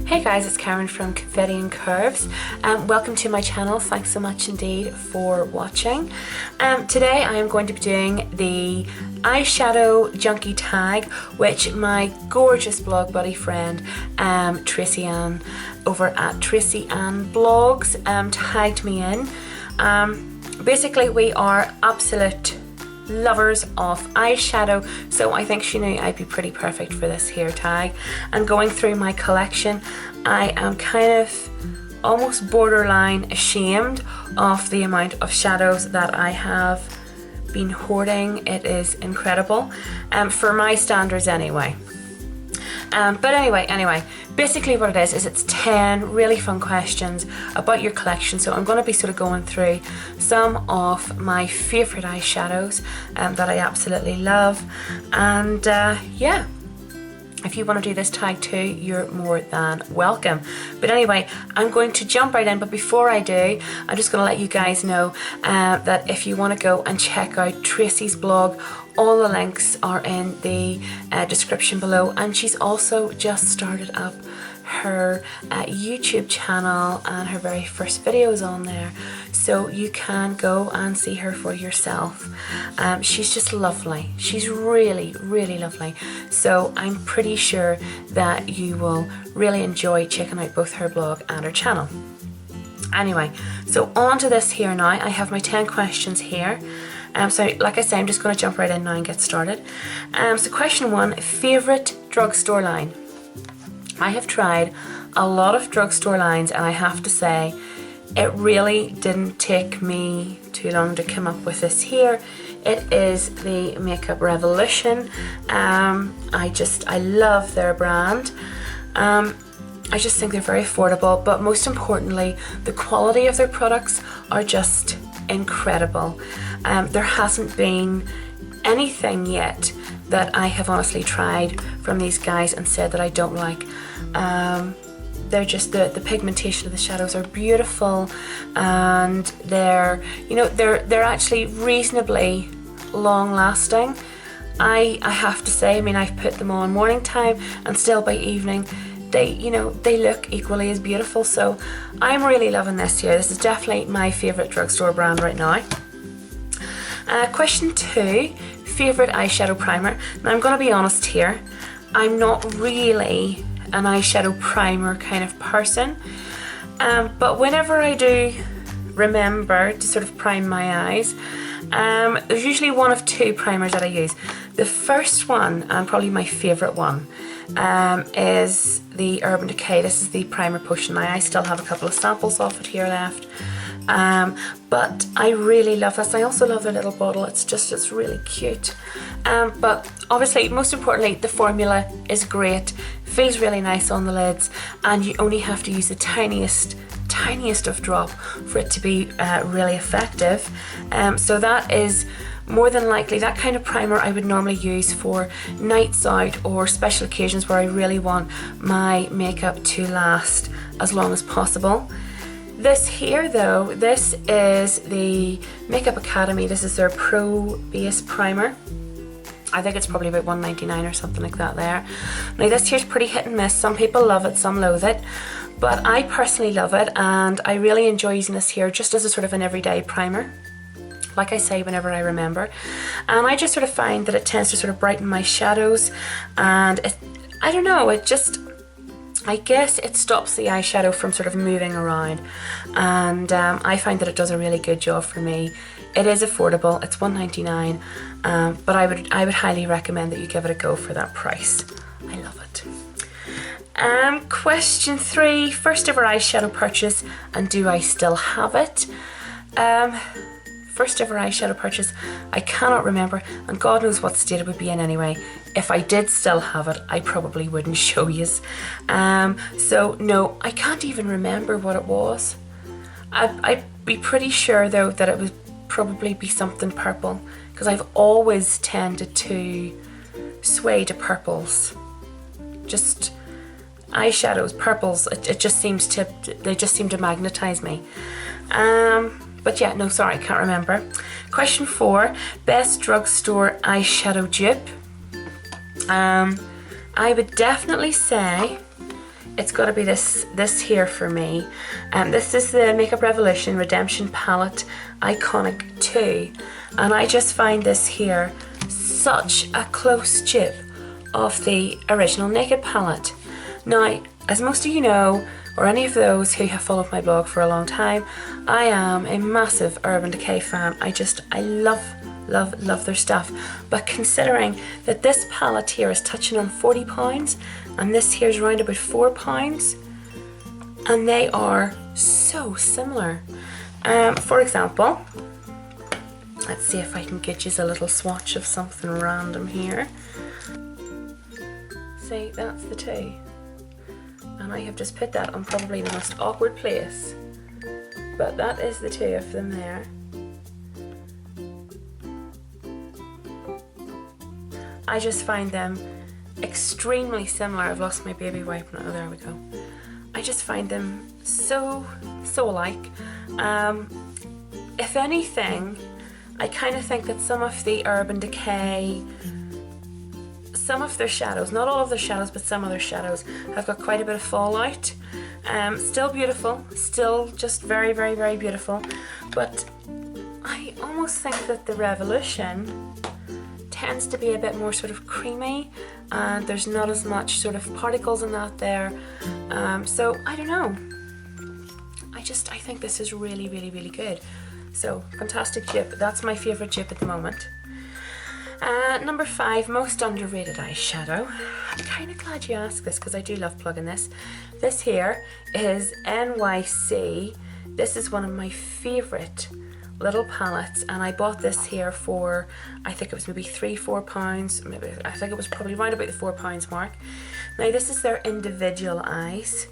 Hey guys, it's Karen from Confetti and Curves. Welcome to my channel. Thanks so much indeed for watching. Today I am going to be doing the Eyeshadow Junkie tag, which my gorgeous blog buddy friend Traci Anne over at Traci Anne Blogs tagged me in. Basically we are absolute lovers of eyeshadow, so I think she knew I'd be pretty perfect for this here tag. And going through my collection, I am kind of almost borderline ashamed of the amount of shadows that I have been hoarding. It is incredible, for my standards anyway. But anyway, basically what it is it's 10 really fun questions about your collection. So I'm going to be sort of going through some of my favourite eyeshadows that I absolutely love. And yeah, if you want to do this tag too, you're more than welcome. But anyway, I'm going to jump right in. But before I do, I'm just going to let you guys know that if you want to go and check out Traci's blog, all the links are in the description below. And she's also just started up her YouTube channel, and her very first video is on there, so you can go and see her for yourself. She's just lovely. She's really lovely, so I'm pretty sure that you will really enjoy checking out both her blog and her channel. Anyway, so on to this here now. I have my 10 questions here. So like I say, I'm just going to jump right in now and get started. So question 1, favourite drugstore line. I have tried a lot of drugstore lines, and I have to say it really didn't take me too long to come up with this here. It is the Makeup Revolution. I love their brand. I just think they're very affordable, but most importantly, the quality of their products are just incredible. There hasn't been anything yet that I have honestly tried from these guys and said that I don't like. They're just, the pigmentation of the shadows are beautiful, and they're actually reasonably long lasting. I have to say, I mean, I've put them on morning time and still by evening they look equally as beautiful. So I'm really loving this here. This is definitely my favorite drugstore brand right now. Question 2, favorite eyeshadow primer. Now I'm going to be honest here, I'm not really an eyeshadow primer kind of person, but whenever I do remember to sort of prime my eyes, there's usually one of 2 primers that I use. The first one, and probably my favorite one, is the Urban Decay. This is the primer potion. Now I still have a couple of samples of it here left, but I really love this. I also love their little bottle. It's really cute. But obviously, most importantly, the formula is great, feels really nice on the lids, and you only have to use the tiniest of drop for it to be really effective. So that is more than likely that kind of primer I would normally use for nights out or special occasions where I really want my makeup to last as long as possible. This here though, this is the Makeup Academy. This is their Pro Base Primer. I think it's probably about $1.99 or something like that there. Now this here's pretty hit and miss. Some people love it, some loathe it, but I personally love it, and I really enjoy using this here just as a sort of an everyday primer, like I say, whenever I remember. And I just sort of find that it tends to sort of brighten my shadows, and I don't know, it just, I guess it stops the eyeshadow from sort of moving around, and I find that it does a really good job for me. It is affordable, it's $1.99, but I would highly recommend that you give it a go for that price. I love it. Question 3, first ever eyeshadow purchase, and do I still have it? First ever eyeshadow purchase, I cannot remember, and God knows what state it would be in anyway. If I did still have it, I probably wouldn't show yous. So no, I can't even remember what it was. I'd be pretty sure though that it would probably be something purple, because I've always tended to sway to purples. Just eyeshadows, purples, they just seem to magnetize me. But yeah, no, sorry, I can't remember. Question 4, best drugstore eyeshadow dupe. I would definitely say it's got to be this here for me. This is the Makeup Revolution Redemption Palette Iconic 2, and I just find this here such a close dupe of the original Naked palette. Now, as most of you know, or any of those who have followed my blog for a long time, I am a massive Urban Decay fan. I love their stuff. But considering that this palette here is touching on £40 and this here is around about £4, and they are so similar. For example, let's see if I can get you a little swatch of something random here. See, that's the two. And I have just put that on probably the most awkward place. But that is the two of them there. I just find them extremely similar. I've lost my baby wipe now. Oh, there we go. I just find them so alike. If anything, I kind of think that some of the Urban Decay, some of their shadows, not all of their shadows, but some of their shadows have got quite a bit of fallout. Still beautiful, still just very beautiful, but I almost think that the Revolution tends to be a bit more sort of creamy, and there's not as much sort of particles in that there. So I don't know. I think this is really good. So fantastic dupe. That's my favourite dupe at the moment. Number 5, most underrated eyeshadow. I'm kind of glad you asked this because I do love plugging this. This here is NYC. This is one of my favourite little palettes, and I bought this here for, I think it was maybe £3-4, maybe, I think it was probably right about the £4 mark. Now this is their individual eyes,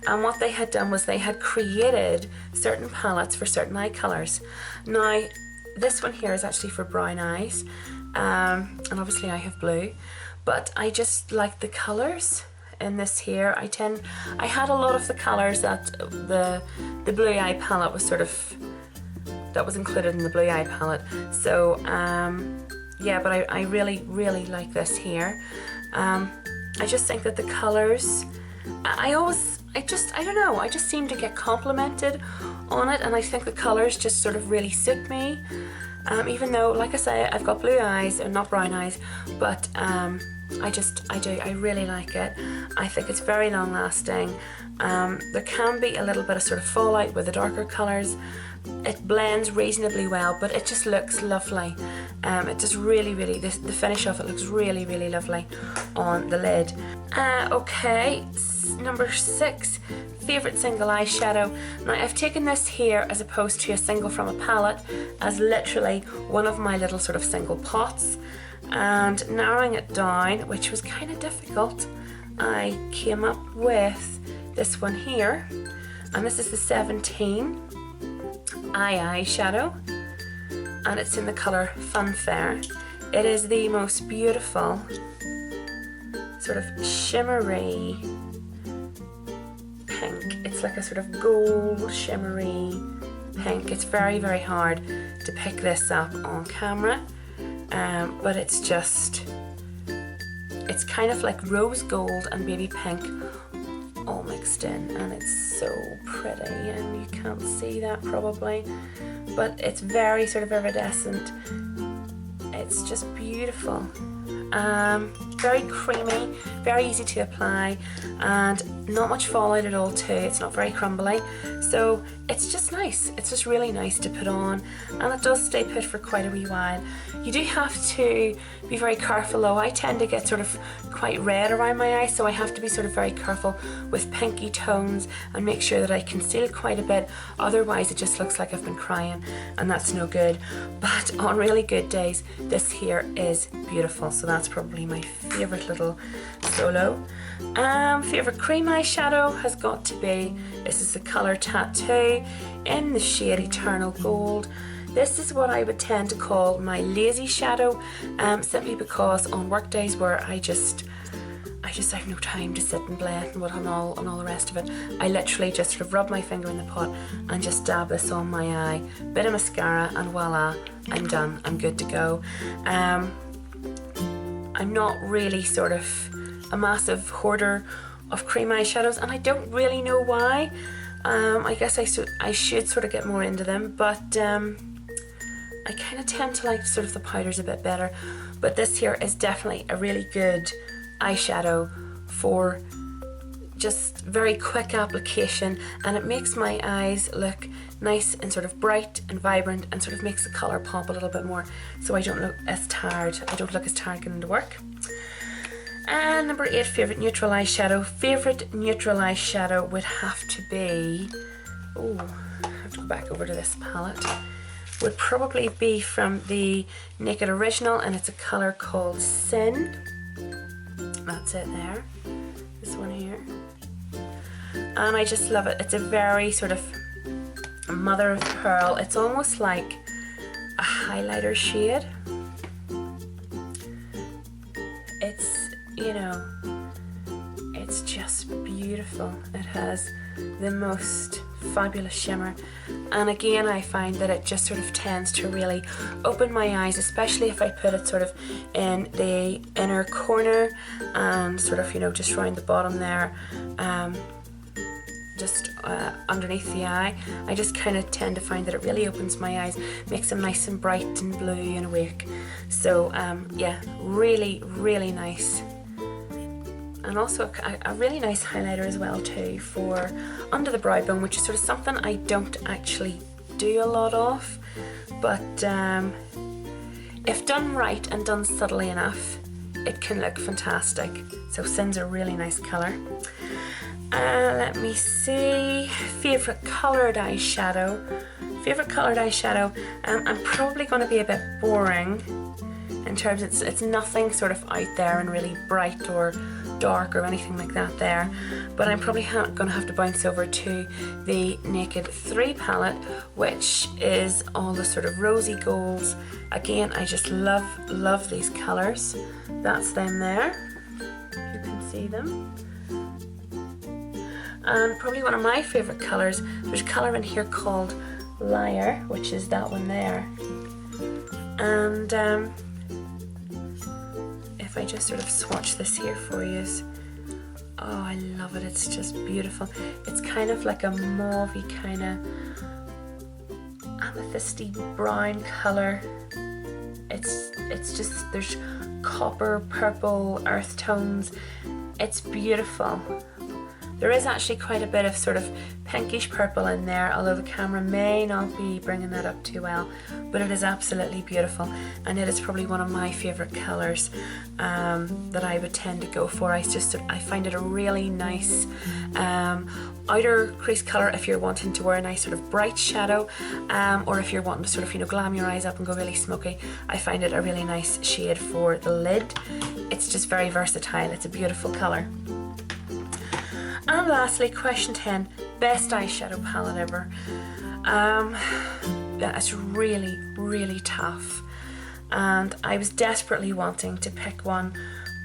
and what they had done was they had created certain palettes for certain eye colours. Now this one here is actually for brown eyes, and obviously I have blue, but I just like the colours in this here. I had a lot of the colours that the blue eye palette was sort of, that was included in the blue eye palette. So yeah, but I really like this here. I just think that the colours, I don't know, I just seem to get complimented on it, and I think the colours just sort of really suit me. Even though, like I say, I've got blue eyes and not brown eyes, but I really like it. I think it's very long lasting. There can be a little bit of sort of fallout with the darker colours. It blends reasonably well, but it just looks lovely. It just really, the finish of it looks really lovely on the lid. Okay, number 6, favourite single eyeshadow. Now I've taken this here as opposed to a single from a palette as literally one of my little sort of single pots, and narrowing it down, which was kind of difficult, I came up with this one here, and this is the 17 Eye Shadow, and it's in the colour Funfair. It is the most beautiful sort of shimmery pink. It's like a sort of gold shimmery pink. It's very hard to pick this up on camera, but it's kind of like rose gold and baby pink all mixed in, and it's so pretty, and you can't see that probably, but it's very sort of iridescent. It's just beautiful. Very creamy, very easy to apply, and not much fallout at all too. It's not very crumbly, so it's just nice. It's just really nice to put on, and it does stay put for quite a wee while. You do have to be very careful though. I tend to get sort of quite red around my eyes, so I have to be sort of very careful with pinky tones and make sure that I conceal quite a bit, otherwise it just looks like I've been crying, and that's no good. But on really good days, this here is beautiful, so that's probably my favourite little solo. Favourite cream eyeshadow has got to be, this is the colour Tattoo in the shade Eternal Gold. This is what I would tend to call my lazy shadow, simply because on work days where I just have no time to sit and blend and all the rest of it, I literally just sort of rub my finger in the pot and just dab this on my eye, bit of mascara, and voila, I'm done, I'm good to go. I'm not really sort of a massive hoarder of cream eyeshadows, and I don't really know why. I guess I should sort of get more into them, but I kind of tend to like sort of the powders a bit better. But this here is definitely a really good eyeshadow for just very quick application, and it makes my eyes look nice and sort of bright and vibrant, and sort of makes the colour pop a little bit more, so I don't look as tired. I don't look as tired getting to work. And number 8, favourite neutral eyeshadow. Favourite neutral eyeshadow would have to be, I have to go back over to this palette, would probably be from the Naked Original, and it's a colour called Sin. That's it there, this one here. And I just love it. It's a very sort of mother of pearl. It's almost like a highlighter shade. It's, you know, it's just beautiful. It has the most fabulous shimmer, and again I find that it just sort of tends to really open my eyes, especially if I put it sort of in the inner corner and sort of, you know, just around the bottom there, just underneath the eye. I just kind of tend to find that it really opens my eyes, makes them nice and bright and blue and awake. So yeah, really, really nice. And also a really nice highlighter as well too for under the brow bone, which is sort of something I don't actually do a lot of, but if done right and done subtly enough, it can look fantastic. So Sin's a really nice colour. Let me see, favourite coloured eyeshadow. Favourite coloured eyeshadow, I'm probably going to be a bit boring in terms it's nothing sort of out there and really bright or dark or anything like that there, but I'm probably going to have to bounce over to the Naked 3 palette, which is all the sort of rosy golds. Again, I just love these colours. That's them there, you can see them. And probably one of my favourite colours, there's a colour in here called Liar, which is that one there. And if I just sort of swatch this here for you, oh, I love it. It's just beautiful. It's kind of like a mauvey kind of amethysty brown colour. It's just, there's copper, purple, earth tones. It's beautiful. There is actually quite a bit of sort of pinkish purple in there, although the camera may not be bringing that up too well, but it is absolutely beautiful, and it is probably one of my favourite colours that I would tend to go for. I find it a really nice outer crease colour if you're wanting to wear a nice sort of bright shadow, or if you're wanting to sort of, you know, glam your eyes up and go really smoky. I find it a really nice shade for the lid. It's just very versatile. It's a beautiful colour. And lastly, question 10, best eyeshadow palette ever. That's really, really tough. And I was desperately wanting to pick one,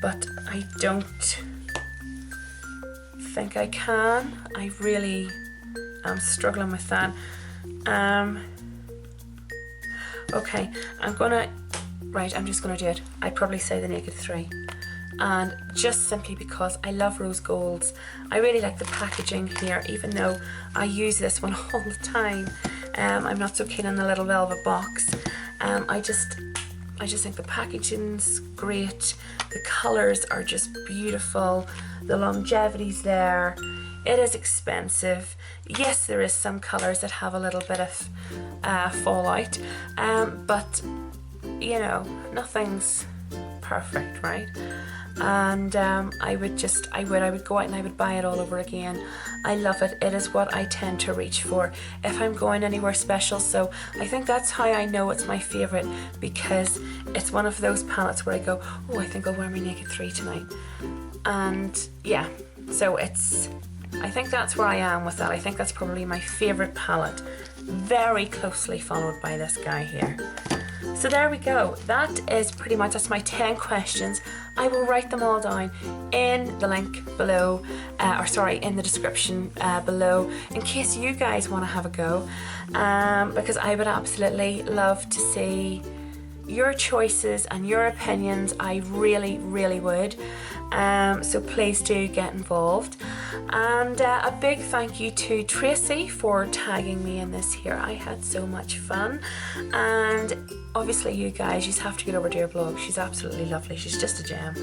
but I don't think I can. I really am struggling with that. Okay, I'm just gonna do it. I'd probably say the Naked 3. And just simply because I love rose golds. I really like the packaging here, even though I use this one all the time. I'm not so keen on the little velvet box. I just think the packaging's great. The colours are just beautiful. The longevity's there. It is expensive. Yes, there is some colours that have a little bit of fallout, but you know, nothing's perfect, right? And I would go out and I would buy it all over again. I love it. It is what I tend to reach for if I'm going anywhere special. So I think that's how I know it's my favourite, because it's one of those palettes where I go, oh, I think I'll wear my Naked 3 tonight. And yeah, so I think that's where I am with that. I think that's probably my favourite palette, very closely followed by this guy here. So there we go. That's my 10 questions. I will write them all down in the link below, in the description below, in case you guys want to have a go, because I would absolutely love to see your choices and your opinions. I really, really would. so please do get involved. And a big thank you to Traci for tagging me in this here. I had so much fun, and obviously you guys, you just have to get over to her blog. She's absolutely lovely. She's just a gem.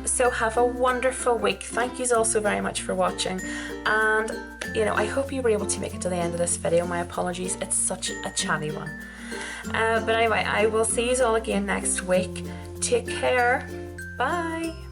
So have a wonderful week. Thank you all so very much for watching, and I hope you were able to make it to the end of this video. My apologies, it's such a chatty one. But anyway, I will see you all again next week. Take care. Bye.